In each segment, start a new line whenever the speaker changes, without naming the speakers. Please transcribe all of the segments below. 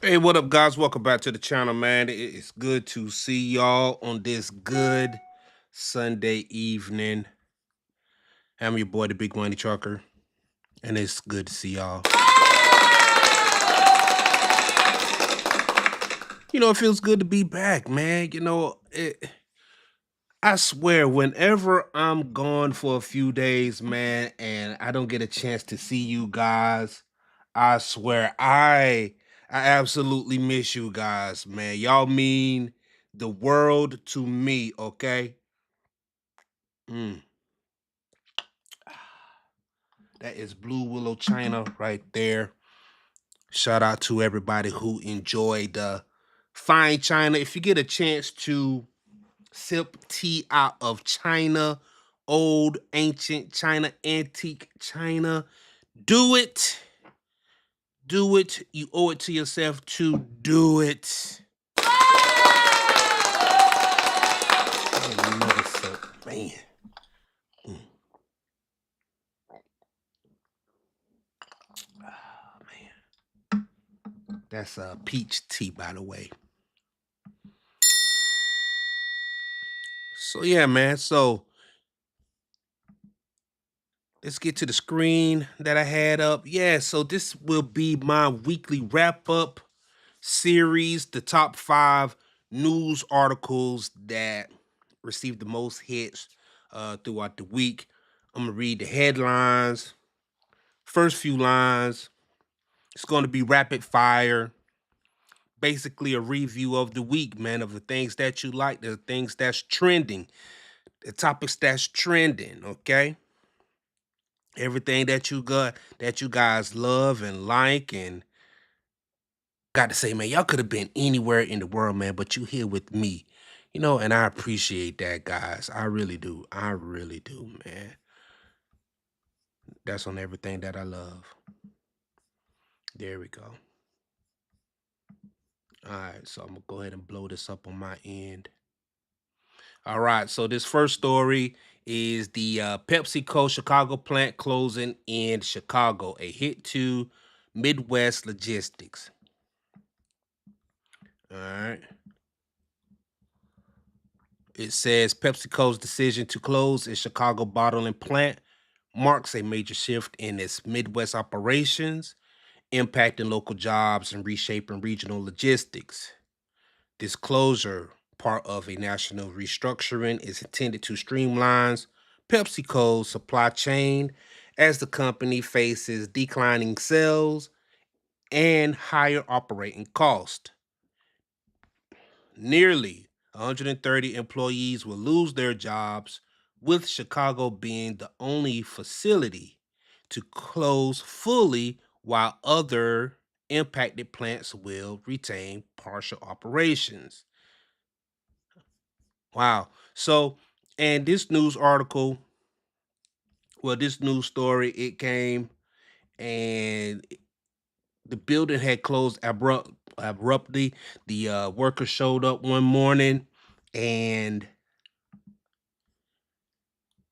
Hey, what up, guys? Welcome back to the channel, man. It's good to see y'all on this good Sunday evening. I'm your boy, the Big Money Trucker, and it's good to see y'all. It feels good to be back, man. I swear, whenever I'm gone for a few days, man, and I don't get a chance to see you guys, I swear I absolutely miss you guys, man. Y'all mean the world to me, okay? Mm, that is Blue Willow China right there. Shout out to everybody who enjoyed the fine China. If you get a chance to sip tea out of China, old, ancient China, antique China, do it. Do it. You owe it to yourself to do it. Another sip, man. Mm. Oh, man. That's a peach tea, by the way. So yeah, man. So let's get to the screen that I had up. Yeah, so this will be my weekly wrap up series, the top 5 news articles that received the most hits throughout the week. I'm gonna read the headlines, first few lines. It's gonna be rapid fire, basically a review of the week, man, of the things that you like, the things that's trending, the topics that's trending, okay? Everything that you got that you guys love and like and got to say, man, y'all could have been anywhere in the world, man, but you here with me. And I appreciate that, guys. I really do. I really do, man. That's on everything that I love. There we go. All right, so I'm gonna go ahead and blow this up on my end. All right, so this first story is the PepsiCo Chicago plant closing in Chicago, a hit to Midwest logistics. All right. It says PepsiCo's decision to close its Chicago bottling plant marks a major shift in its Midwest operations, impacting local jobs and reshaping regional logistics. This closure, part of a national restructuring, is intended to streamline PepsiCo's supply chain as the company faces declining sales and higher operating costs. Nearly 130 employees will lose their jobs, with Chicago being the only facility to close fully, while other impacted plants will retain partial operations. Wow. So, and this news article, well, this news story, it came and the building had closed abruptly. The workers showed up one morning and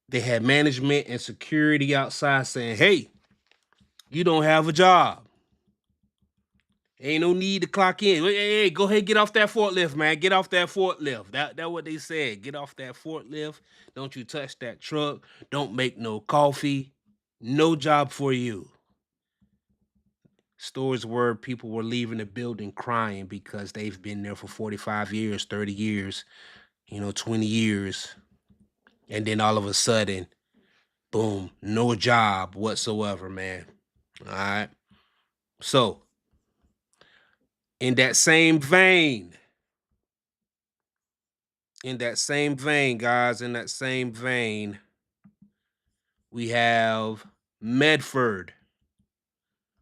they had management and security outside saying, "Hey, you don't have a job. Ain't no need to clock in. Hey, go ahead, get off that forklift, man. Get off that forklift." That what they said. Get off that forklift. Don't you touch that truck. Don't make no coffee. No job for you. Stories where people were leaving the building crying because they've been there for 45 years, 30 years, 20 years. And then all of a sudden, boom, no job whatsoever, man. All right. So, in that same vein, guys, in that same vein, we have Medford,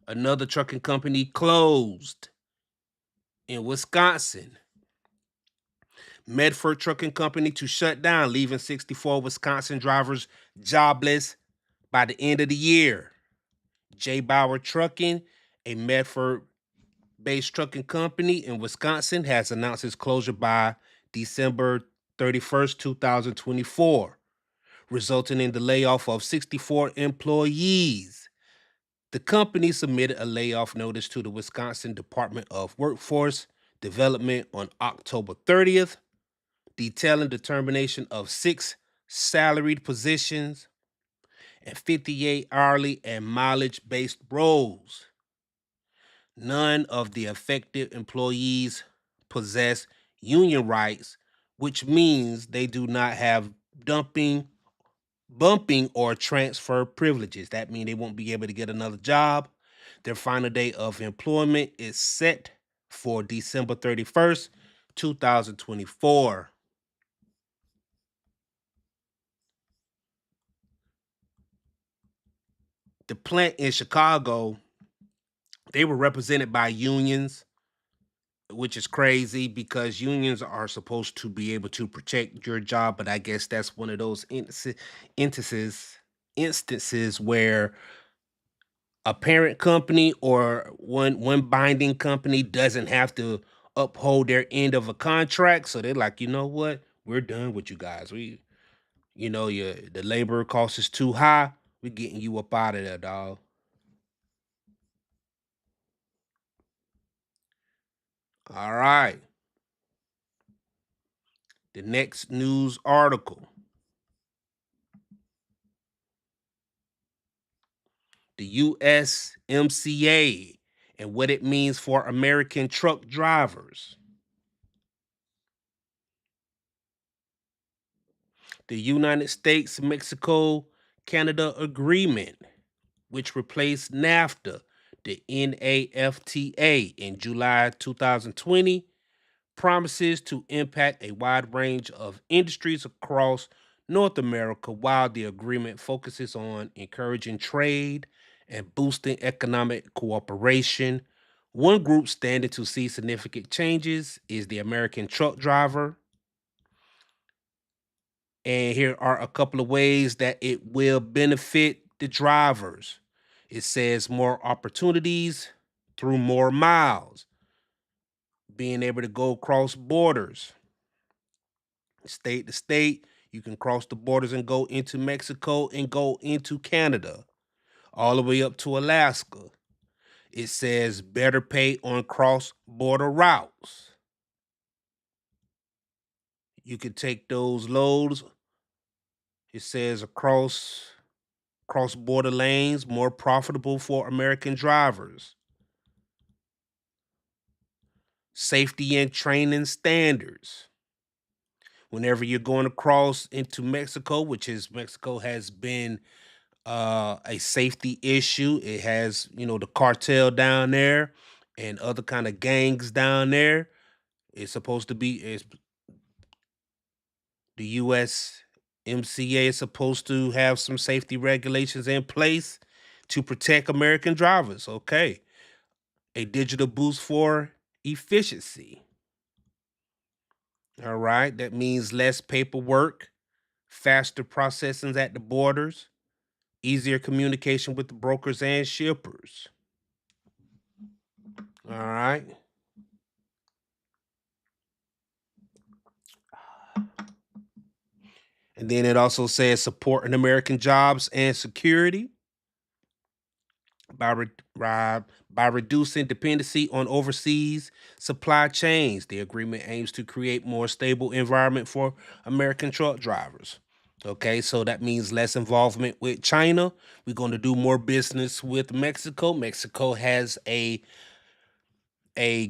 another trucking company closed in Wisconsin. Medford Trucking Company to shut down, leaving 64 Wisconsin drivers jobless by the end of the year. J. Bauer Trucking, a Medford based trucking company in Wisconsin, has announced its closure by December 31st, 2024, resulting in the layoff of 64 employees. The company submitted a layoff notice to the Wisconsin Department of Workforce Development on October 30th, detailing the termination of 6 salaried positions and 58 hourly and mileage based roles. None of the affected employees possess union rights, which means they do not have dumping, bumping, or transfer privileges. That means they won't be able to get another job. Their final day of employment is set for December 31st, 2024. The plant in Chicago, they were represented by unions, which is crazy because unions are supposed to be able to protect your job, but I guess that's one of those instances instances where a parent company or one binding company doesn't have to uphold their end of a contract, so they're like, you know what, we're done with you guys. The labor cost is too high. We're getting you up out of there, dog. All right. The next news article: the USMCA and what it means for American truck drivers. The United States Mexico Canada Agreement, which replaced NAFTA, the NAFTA, in July 2020, promises to impact a wide range of industries across North America, while the agreement focuses on encouraging trade and boosting economic cooperation. One group standing to see significant changes is the American truck driver. And here are a couple of ways that it will benefit the drivers. It says more opportunities through more miles, being able to go across borders, state to state. You can cross the borders and go into Mexico and go into Canada, all the way up to Alaska. It says better pay on cross border routes. You can take those loads. It says cross border lanes more profitable for American drivers. Safety and training standards. Whenever you're going across into Mexico, which is Mexico has been a safety issue. It has, the cartel down there and other kind of gangs down there. It's supposed to be it's the USMCA is supposed to have some safety regulations in place to protect American drivers. Okay. A digital boost for efficiency. All right. That means less paperwork, faster processing at the borders, easier communication with the brokers and shippers. All right. And then it also says supporting American jobs and security by, by reducing dependency on overseas supply chains. The agreement aims to create more stable environment for American truck drivers. Okay, so that means less involvement with China. We're going to do more business with Mexico. Mexico has a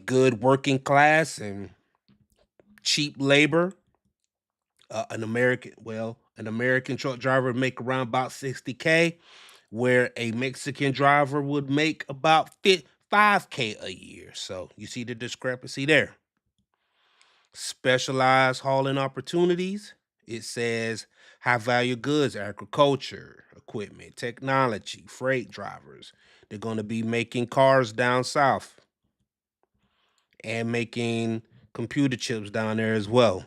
good working class and cheap labor. An American truck driver would make around about 60K, where a Mexican driver would make about 5K a year. So you see the discrepancy there. Specialized hauling opportunities. It says high value goods, agriculture, equipment, technology, freight drivers. They're going to be making cars down south and making computer chips down there as well.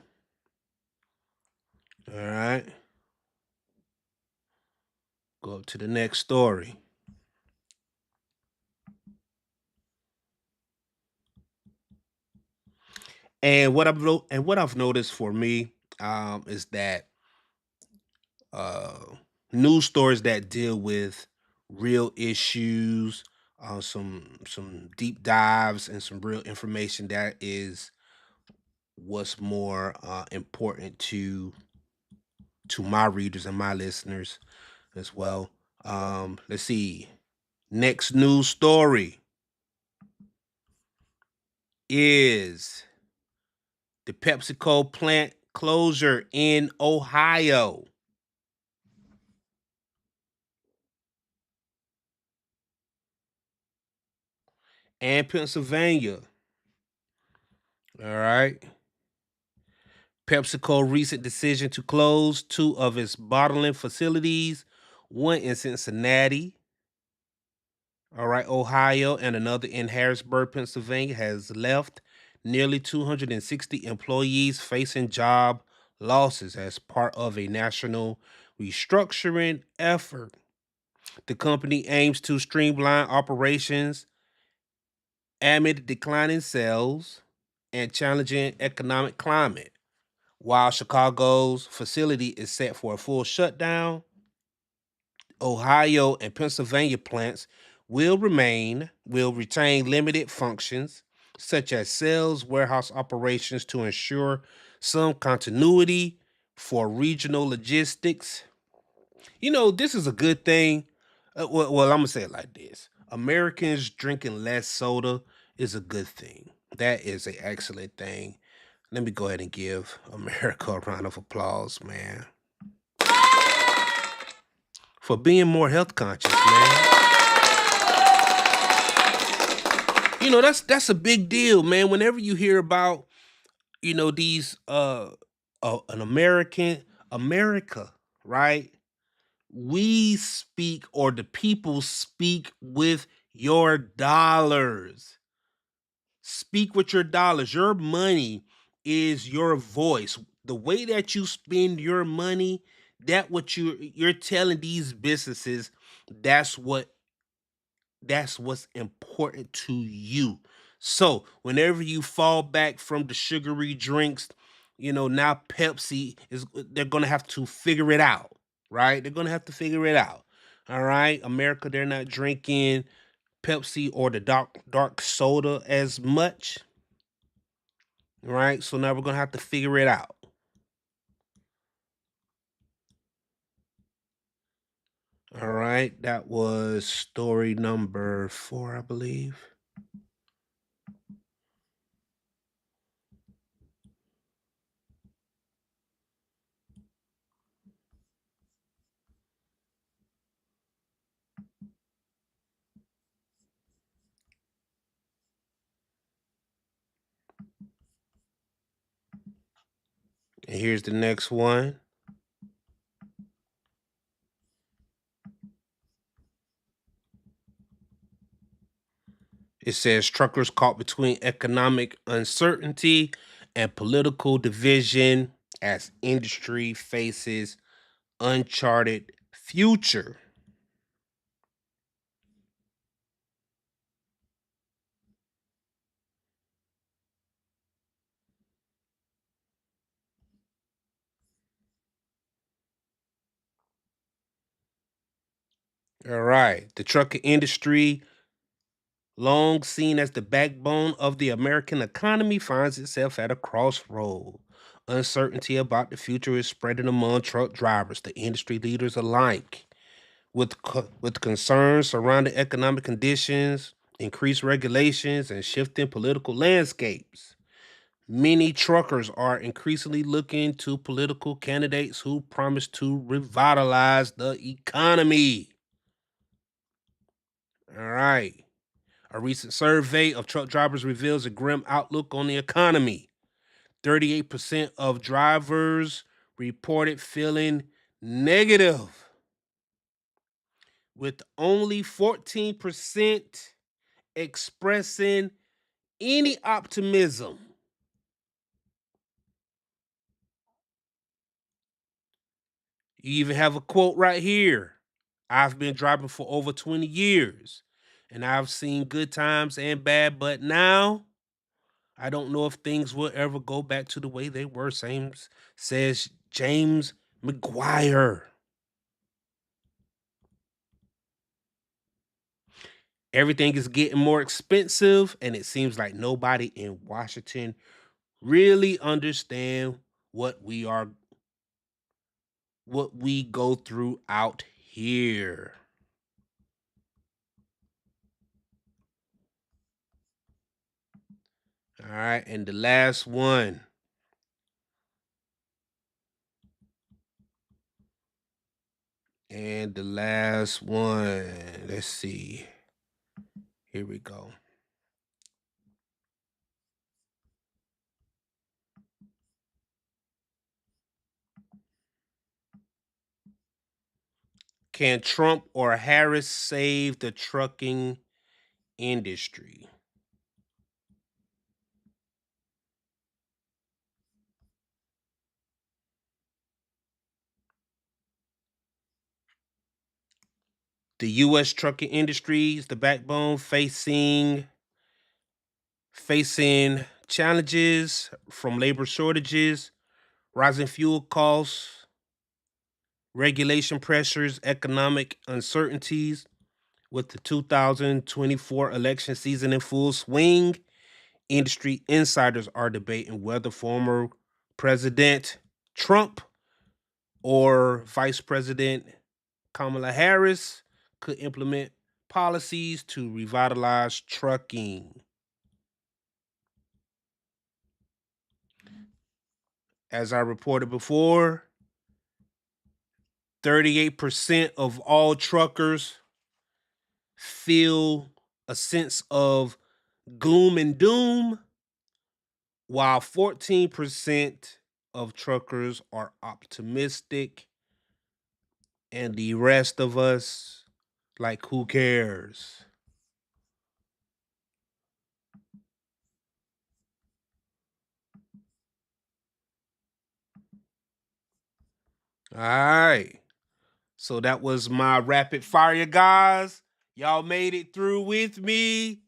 All right. Go up to the next story. And what I've noticed for me is that uh, news stories that deal with real issues, some deep dives, and some real information that is what's more important to my readers and my listeners as well. Let's see. Next news story is the PepsiCo plant closure in Ohio and Pennsylvania. All right. PepsiCo recent decision to close two of its bottling facilities, one in Cincinnati, all right, Ohio, and another in Harrisburg, Pennsylvania, has left nearly 260 employees facing job losses as part of a national restructuring effort. The company aims to streamline operations amid declining sales and challenging economic climate. While Chicago's facility is set for a full shutdown, Ohio and Pennsylvania plants will retain limited functions such as sales warehouse operations to ensure some continuity for regional logistics. This is a good thing. Well, I'm gonna say it like this: Americans drinking less soda is a good thing. That is an excellent thing. Let me go ahead and give America a round of applause, man, for being more health conscious, man. That's a big deal, man. Whenever you hear about these an America, right? We speak, or the people speak with your dollars. Speak with your dollars. Your money is your voice. The way that you spend your money, that what you're telling these businesses, that's what that's what's important to you. So whenever you fall back from the sugary drinks, now Pepsi is they're gonna have to figure it out, right? They're gonna have to figure it out. All right. America, they're not drinking Pepsi or the dark soda as much. Right. So now we're gonna have to figure it out. All right. That was story number 4, I believe. And here's the next one. It says truckers caught between economic uncertainty and political division as industry faces uncharted future. All right. The trucking industry, long seen as the backbone of the American economy, finds itself at a crossroad. Uncertainty about the future is spreading among truck drivers, the industry leaders alike, with concerns surrounding economic conditions, increased regulations, and shifting political landscapes. Many truckers are increasingly looking to political candidates who promise to revitalize the economy. All right. A recent survey of truck drivers reveals a grim outlook on the economy. 38% of drivers reported feeling negative, with only 14% expressing any optimism. You even have a quote right here. I've been driving for over 20 years and I've seen good times and bad, but now I don't know if things will ever go back to the way they were. Same says James McGuire. Everything is getting more expensive, and it seems like nobody in Washington really understand what we go through out here. All right, and the last one. And the last one. Let's see. Here we go. Can Trump or Harris save the trucking industry? The U.S. trucking industry is the backbone facing challenges from labor shortages, rising fuel costs, regulation pressures, economic uncertainties. With the 2024 election season in full swing, industry insiders are debating whether former President Trump or Vice President Kamala Harris could implement policies to revitalize trucking. As I reported before, 38% of all truckers feel a sense of gloom and doom, while 14% of truckers are optimistic, and the rest of us, like, who cares? All right. So that was my rapid fire, guys. Y'all made it through with me.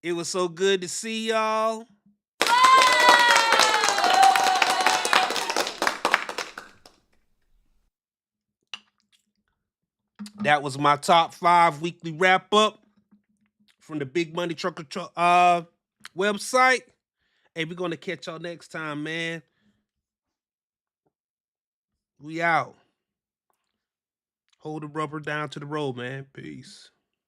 It was so good to see y'all. That was my top 5 weekly wrap up from the Big Money Trucker website. Hey, we're gonna catch y'all next time, man. We out. Hold the rubber down to the road, man. Peace.